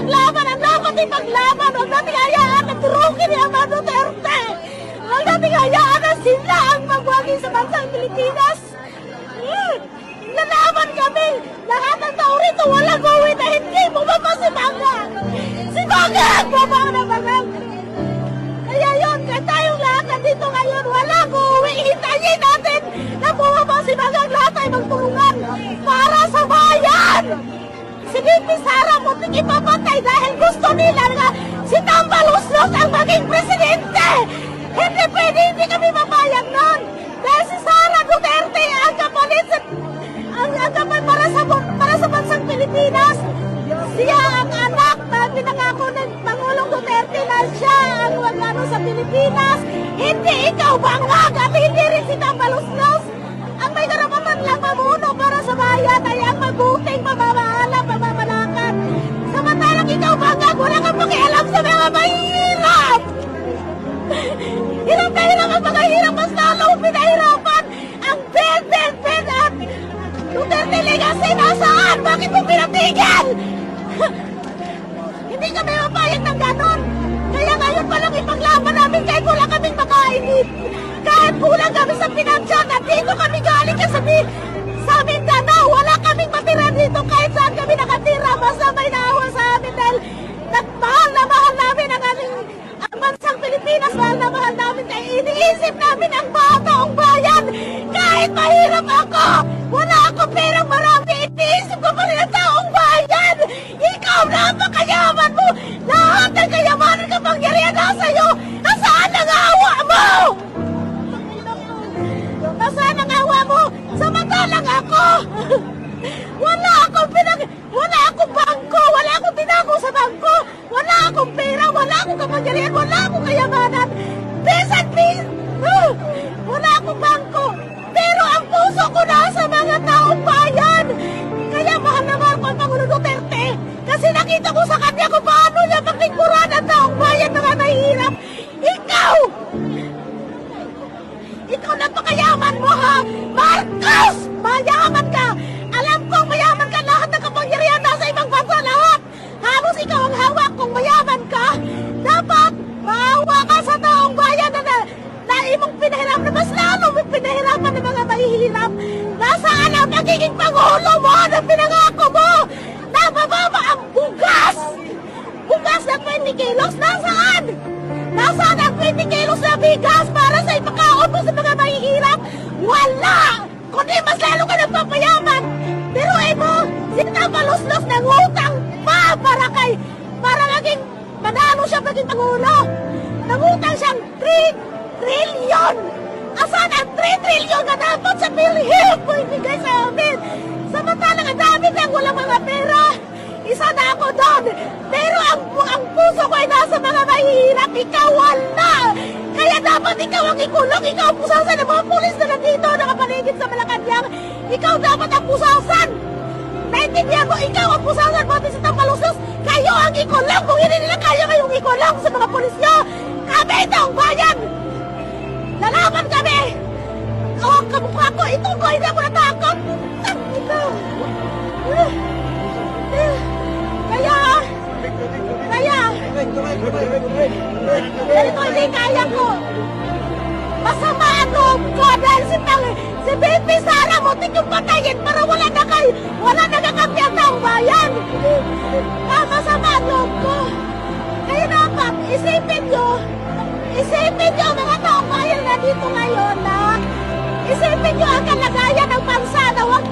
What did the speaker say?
ipaglaban, ang dapat ipaglaban. Huwag natin hayaan na turukin ni Ama Duterte. Huwag natin hayaan na sila ang magwagi sa bansang Pilipinas. Nalaman kami, lahat ng tao rito walang uwi na hindi bumaba si Bangag. Si Bangag, baba na Bangag. Kaya yun, kaya tayong lahat nandito ngayon, walang uwi. Hintayin natin na bumaba si Bangag. Lahat tayo magtulungan para sa bayan. Si VP Sara muntik ipapatay dahil gusto nila na si Tambaluslos ang maging presidente. Hindi pwede, hindi kami mapayag nun. Dahil si Sara Duterte ang kapalit para sa bansang Pilipinas. Siya ang anak na pinangako ng Pangulong Duterte na siya ang wagano sa Pilipinas. Hindi ikaw Bangag at hindi rin si Tambaluslos. Ang may karapatan lang mamuno para sa bayan ay ang mabuting pamamahala, pamamalakad. Samantalang ikaw Bangag, wala kang pakialam sa mga mahirap. Hirap na hirap ang mga hirap, mas lalo pinahirapan ang bed at Duterte Legacy nasaan? Bakit mo pinatigil? Hindi kami mapayag ng ganon. Kaya ngayon palang ipaglaban namin kahit wala kaming makainit. Kahit kulang kami sa pinansyan at dito kami galing sa Mindanao. Wala kaming matira dito kahit saan kami nakatira. Basta may naawa sa amin dahil mahal na mahal namin ang bansang Pilipinas. Mahal na mahal namin kaya iniisip namin ang taong bayan. Kahit mahirap ako, wala akong perang marami. Iniisip ko pa rin ang taong bayan. Ikaw, napakayaman mo. Lahat ng kayamanan kapangyarihan nasa iyo. Nasaan ang awa mo? Nasaan ang awa mo? Samantalang ako. Wala akong bangko. Wala akong tinago sa bangko. Wala akong pera. Wala akong kapangyarihan. Wala akong kayamanan. Wala akong bangko. Pero ang puso ko nasa mga taong bayan. Kaya mahal na mahal ko ang Pangulong Duterte. Kasi nakita ko sa kanya kung paano niya maglingkuran ang taong bayan na mahihirap. Ikaw napakayaman mo ha! Marcos! Mayaman ka! Alam kong mayaman ka, lahat ng kapangyarihan nasa ibang bansa lahat! Halos ikaw ang hawak kung mayaman ka! Dapat maawa ka sa taong bayan na imong pinahirap na mas lalo may pinahirapan ng mga mahihirap! Nasaan ang nagiging Pangulo mo na pinangako mo? Nabababa ang bugas! Bugas na 20 kilos, nasaan? Nasaan ang 20 kilos na bigas para sa ipakaon mo sa mga mahihirap? Wala! Kundi mas lalo ka nagpapayaman. Pero mo, si Tambaluslos ng utang pa para maging manalo siya maging Pangulo. Nangutang siyang 3 trillion. Asan ang 3 trillion na dapat sa PhilHealth mo ibigay sa amin? Samantalang ang dami nang walang mga pera. Isa na ako doon. Pero ang puso ko ay nasa mga mahihirap. Ikaw wala. Kaya dapat ikaw ang ikulong. Ikaw ang pusasan ng mga pulis na nandito nakapaligid sa Malacanang. Ikaw dapat ang pusasan. Naintindihan mo, ikaw ang pusasan pati sa Tambaluslos. Kayo ang ikulong. Kung hindi nila kaya kayong ikulong sa mga pulis nyo. Kami taong bayan. Lalaban kami. Oh, kamukha ko. Ito ko. Hindi ako natakot. Ito. Ganito hindi kaya ko. Masama ang loob ko dahil si VP Sara muntik yung patayin para wala na kakampi ang taong bayan. Masama ang loob ko. Kaya dapat isipin nyo mga taong bayan na dito ngayon na isipin nyo ang kalagayan ng bansa na huwag